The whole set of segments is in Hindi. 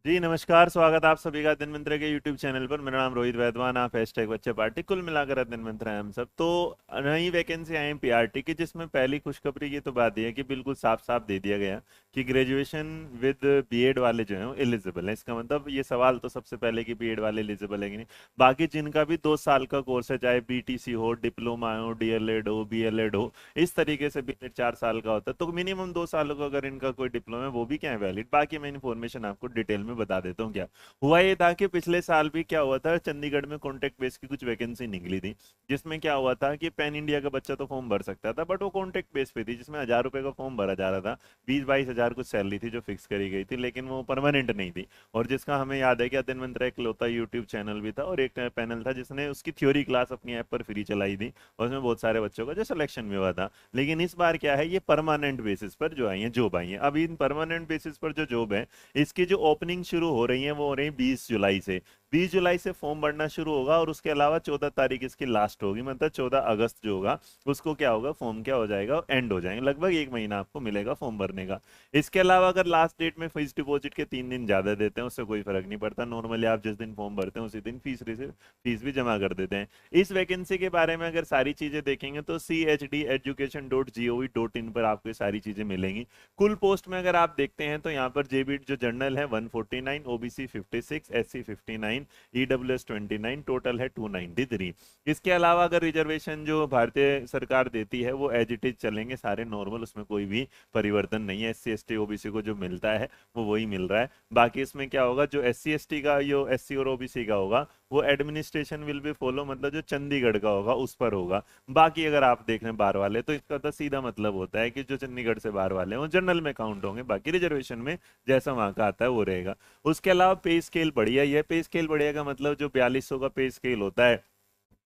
जी नमस्कार। स्वागत आप सभी का दिन मंत्र के यूट्यूब चैनल पर। मेरा नाम रोहित वैद्वान, आप हैशटैग बच्चे पार्टी, कुल मिलाकर दिन मंत्र हैं हम सब। तो नई वैकेंसी आई है पीआरटी की, जिसमें पहली खुशखबरी की तो बात यह है कि बिल्कुल साफ साफ दे दिया गया कि ग्रेजुएशन विद बीएड वाले जो हैं वो एलिजिबल हैं। इसका मतलब ये सवाल तो सबसे पहले कि बीएड वाले एलिजिबल है कि नहीं। बाकी जिनका भी 2 साल का कोर्स है, चाहे बीटीसी हो, डिप्लोमा हो, डीएलएड हो, बीएलएड हो, इस तरीके से बीएड 4 साल का होता है, तो मिनिमम 2 सालों का अगर इनका कोई डिप्लोमा है वो भी क्या है, वैलिड। बाकी मैं इन्फॉर्मेशन आपको डिटेल में बता देता हूँ। क्या हुआ ये था कि पिछले साल भी क्या हुआ था, चंडीगढ़ में कॉन्ट्रैक्ट बेस की कुछ वैकेंसी निकली थी, जिसमें क्या हुआ था कि पैन इंडिया का बच्चा तो फॉर्म भर सकता था, बट वो कॉन्ट्रैक्ट बेस पे थी, जिसमें 1,000 रुपए का फॉर्म भरा जा रहा था। 20-22 हजार कुछ सैलरी थी जो फिक्स करी गई थी, लेकिन वो परमानेंट नहीं थी। और जिसका हमें याद है कि अतन मंत्रा एक लौता यूट्यूब चैनल भी था और एक पैनल था जिसने उसकी थ्योरी क्लास अपनी ऐप पर फ्री चलाई थी, और उसमें बहुत सारे बच्चों का जो सिलेक्शन भी हुआ था। लेकिन इस बार क्या है, ये परमानेंट बेसिस पर जो आई है जॉब आई है। अब इन परमानेंट बेसिस पर जो जॉब है, इसकी जो ओपनिंग शुरू हो रही है वो हो रही है 20 जुलाई से। 20 जुलाई से फॉर्म भरना शुरू होगा, और उसके अलावा 14 तारीख इसकी लास्ट होगी, मतलब 14 अगस्त जो होगा उसको क्या होगा, फॉर्म क्या हो जाएगा, एंड हो जाएंगे। लगभग 1 महीना आपको मिलेगा फॉर्म भरने का। इसके अलावा अगर लास्ट डेट में फीस डिपॉजिट के 3 दिन ज्यादा देते हैं, उससे कोई फर्क नहीं पड़ता। नॉर्मली आप जिस दिन फॉर्म भरते हैं उसी दिन फीस भी जमा कर देते हैं। इस वैकेंसी के बारे में अगर सारी चीजें देखेंगे तो CHD education.gov.in पर आपको ये सारी चीजें मिलेंगी। कुल पोस्ट में अगर आप देखते हैं तो यहाँ पर जेबीट जो जनरल है 149, ओबीसी 56, एससी 59, ईडब्ल्यूएस 29, टोटल है 293। इसके अलावा अगर रिजर्वेशन जो भारतीय सरकार देती है वो एज इट इज चलेंगे सारे नॉर्मल, उसमें कोई भी परिवर्तन नहीं है। एससी एसटी ओबीसी को जो मिलता है वो वही मिल रहा है। बाकी इसमें क्या होगा, जो एससी एसटी का, जो एससी और ओबीसी का होगा, वो एडमिनिस्ट्रेशन विल बी फॉलो, मतलब जो चंडीगढ़ का होगा उस पर होगा। बाकी अगर आप देख रहे हैं बाहर वाले, तो इसका तो सीधा मतलब होता है कि जो चंडीगढ़ से बाहर वाले हैं वो जनरल में काउंट होंगे, बाकी रिजर्वेशन में जैसा वहां का आता है वो रहेगा। उसके अलावा पे स्केल बढ़िया ही है। पे स्केल बढ़िया का मतलब जो 4200 का पे स्केल होता है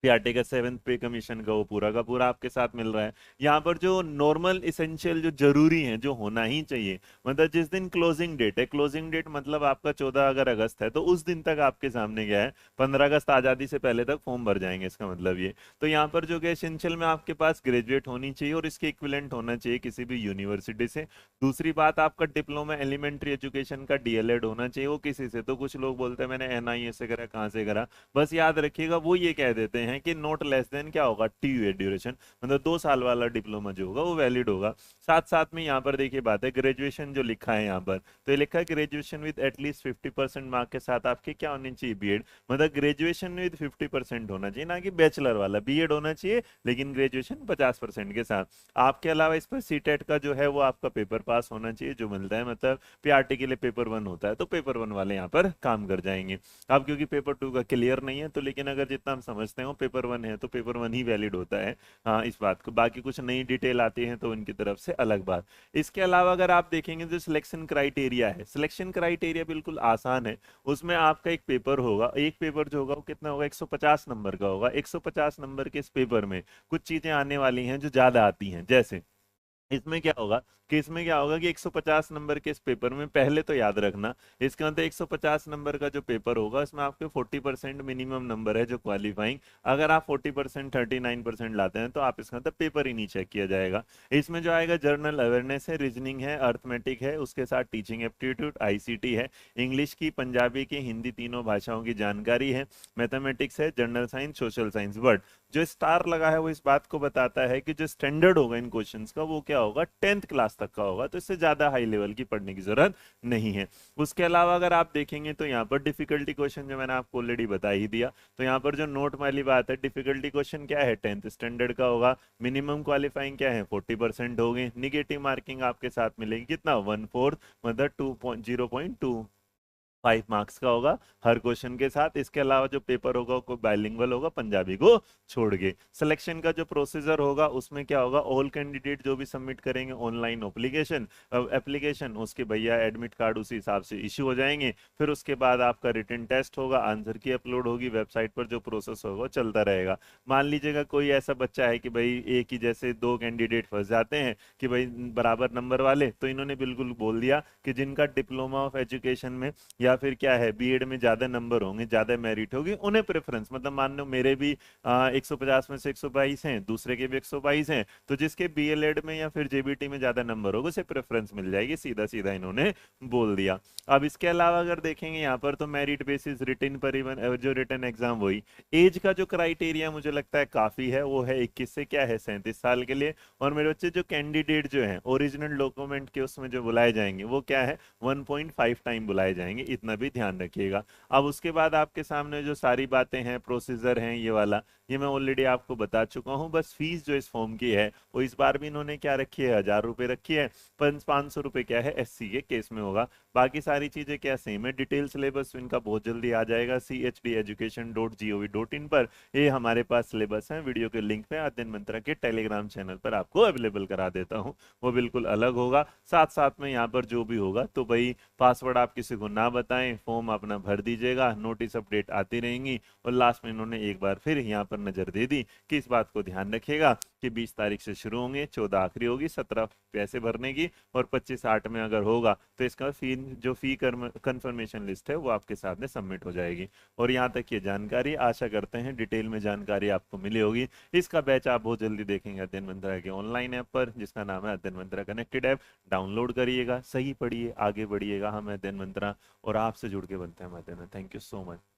पीआरटी का, 7th पे कमीशन का, वो पूरा का पूरा आपके साथ मिल रहा है। यहाँ पर जो नॉर्मल इसेंशियल जो जरूरी है, जो होना ही चाहिए, मतलब जिस दिन क्लोजिंग डेट है, क्लोजिंग डेट मतलब आपका 14 अगर अगस्त है तो उस दिन तक आपके सामने गया है, 15 अगस्त आजादी से पहले तक फॉर्म भर जाएंगे, इसका मतलब ये। तो यहाँ पर जो कि इसेंशियल में आपके पास ग्रेजुएट होनी चाहिए और इसके इक्विवेलेंट होना चाहिए किसी भी यूनिवर्सिटी से। दूसरी बात, आपका डिप्लोमा एलिमेंट्री एजुकेशन का डीएलएड होना चाहिए, वो किसी से। तो कुछ लोग बोलते हैं मैंने एनआईए से करा, कहाँ से करा, बस याद रखिएगा वो ये कह देते हैं कि नॉट लेस देन क्या होगा, टी ड्यूरेशन, मतलब 2 साल वाला डिप्लोमा जो होगा वो वैलिड होगा। साथ साथ में यहाँ पर देखिए बात है ग्रेजुएशन जो लिखा है यहाँ पर, तो ये लिखा है ग्रेजुएशन विद एटलीस्ट 50% मार्क के साथ आपके क्या होनी चाहिए, बीएड। मतलब ग्रेजुएशन विद 50% होना चाहिए, ना कि बैचलर वाला। बीएड होना चाहिए लेकिन ग्रेजुएशन 50% के साथ। आपके अलावा इस पर सीटेट का जो है वो आपका पेपर पास होना चाहिए, जो मिलता है, मतलब पीआरटी के लिए पेपर 1 होता है, तो पेपर 1 वाले यहाँ पर काम कर जाएंगे। अब क्योंकि पेपर 2 का क्लियर नहीं है, तो लेकिन अगर जितना हम समझते हो पेपर 1 है तो पेपर 1 ही वैलिड होता है। हाँ, इस बात को, बाकी कुछ नई डिटेल आती है तो उनकी तरफ से अलग बात। इसके अलावा अगर आप देखेंगे जो सिलेक्शन क्राइटेरिया है, सिलेक्शन क्राइटेरिया बिल्कुल आसान है। उसमें आपका एक पेपर होगा, एक पेपर जो होगा वो कितना होगा, 150 नंबर का होगा। 150 नंबर के इस पेपर में कुछ चीजें आने वाली हैं जो ज्यादा आती हैं, जैसे इसमें क्या होगा कि 150 नंबर के इस पेपर में, पहले तो याद रखना, इसका मतलब 150 नंबर का जो पेपर होगा इसमें आपके 40% मिनिमम नंबर है जो क्वालिफाइंग। अगर आप 40%, 39% लाते हैं तो आप इसका मतलब पेपर ही नहीं चेक किया जाएगा। इसमें जो आएगा जनरल अवेयरनेस है, रीजनिंग है, अर्थमेटिक है, उसके साथ टीचिंग एप्टीट्यूड आईसीटी है, इंग्लिश की, पंजाबी की, हिंदी, तीनों भाषाओं की जानकारी है, मैथमेटिक्स है, general science, social science. But जो स्टार लगा है वो इस बात को बताता है कि जो स्टैंडर्ड होगा इन क्वेश्चंस का वो क्या होगा, 10th क्लास तक का होगा, तो इससे ज्यादा हाई लेवल की पढ़ने की जरूरत नहीं है। उसके अलावा अगर आप देखेंगे तो यहाँ पर डिफिकल्टी क्वेश्चन जो मैंने आपको ऑलरेडी बता ही दिया, तो यहाँ पर जो नोट वाली बात है, डिफिकल्टी क्वेश्चन क्या है, 10th स्टैंडर्ड का होगा। मिनिमम क्वालिफाइंग क्या है, 40% होगी। निगेटिव मार्किंग आपके साथ मिलेगी कितना, 1/4, मतलब 2.0.25 मार्क्स का होगा हर क्वेश्चन के साथ। इसके अलावा जो पेपर होगा वो बाइलिंगुअल होगा, पंजाबी को छोड़ के। सिलेक्शन का जो प्रोसीजर होगा उसमें क्या होगा, ऑल कैंडिडेट जो भी सबमिट करेंगे ऑनलाइन एप्लीकेशन, उसके भैया एडमिट कार्ड उसी हिसाब से इश्यू हो जाएंगे। फिर उसके बाद आपका रिटन टेस्ट होगा, आंसर की अपलोड होगी, वेबसाइट पर जो प्रोसेस होगा वो चलता रहेगा। मान लीजिएगा कोई ऐसा बच्चा है कि भाई एक ही जैसे 2 कैंडिडेट फंस जाते हैं कि भाई बराबर नंबर वाले, तो इन्होंने बिल्कुल बोल दिया कि जिनका डिप्लोमा ऑफ एजुकेशन में या या फिर क्या है बीएड में ज्यादा नंबर होंगे, ज्यादा मेरिट होगी, उन्हें प्रेफरेंस, मतलब मान लो मेरे भी 150 में से 122 हैं, दूसरे के भी 122 हैं, तो जिसके बीएलएड में या फिर जेबीटी में ज्यादा नंबर होगा उसे प्रेफरेंस मिल जाएगी, सीधा सीधा इन्होंने बोल दिया। अब इसके अलावा अगर देखेंगे यहाँ पर तो मेरिट बेसिस रिटन परिवन जो रिटन एग्जाम वही, एज का जो क्राइटेरिया मुझे लगता है काफी है, वो है 21 से क्या है 37 साल के लिए। और मेरे बच्चे जो कैंडिडेट जो है ओरिजिनल डॉक्यूमेंट के उसमें जो बुलाए जाएंगे वो क्या है 1.5 टाइम बुलाए जाएंगे, इतना भी ध्यान रखिएगा। अब उसके बाद आपके सामने जो सारी बातें हैं प्रोसीजर हैं ये वाला, ये मैं ऑलरेडी आपको बता चुका हूँ। बस फीस जो इस फॉर्म की है वो इस बार भी इन्होंने क्या रखी है 1000 रुपये रखी है, 500 रुपये क्या है एससी के केस में होगा। बाकी सारी चीजें क्या सेम है। डिटेल सिलेबस इनका बहुत जल्दी आ जाएगा chdeducation.gov.in पर। ये हमारे पास सिलेबस है, वीडियो के लिंक पे अध्ययन मंत्रा के टेलीग्राम चैनल पर आपको अवेलेबल करा देता हूँ, वो बिल्कुल अलग होगा। साथ साथ में यहाँ पर जो भी होगा तो भाई पासवर्ड आप किसी को ना बताएं, फॉर्म अपना भर दीजिएगा, नोटिस अपडेट आती रहेंगी। और लास्ट में इन्होंने एक बार फिर यहाँ पर नजर दे दी कि इस बात को ध्यान रखिएगा कि 20 तारीख से शुरू होंगे, 14 आखिरी होगी, 17 पैसे भरने की, और 25/8 में अगर होगा तो इसका फी कंफर्मेशन लिस्ट है वो आपके सामने सबमिट हो जाएगी। और यहाँ तक ये जानकारी आशा करते हैं डिटेल में जानकारी आपको मिली होगी। इसका बैच आप बहुत जल्दी देखेंगे अध्ययन मंत्रा के ऑनलाइन ऐप पर, जिसका नाम है अध्ययन मंत्रा कनेक्टेड ऐप। डाउनलोड करिएगा, सही पढ़िए, आगे बढ़िएगा। हम अध्ययन मंत्रा और आपसे जुड़ के बनते हैं अध्ययन। Thank you so much.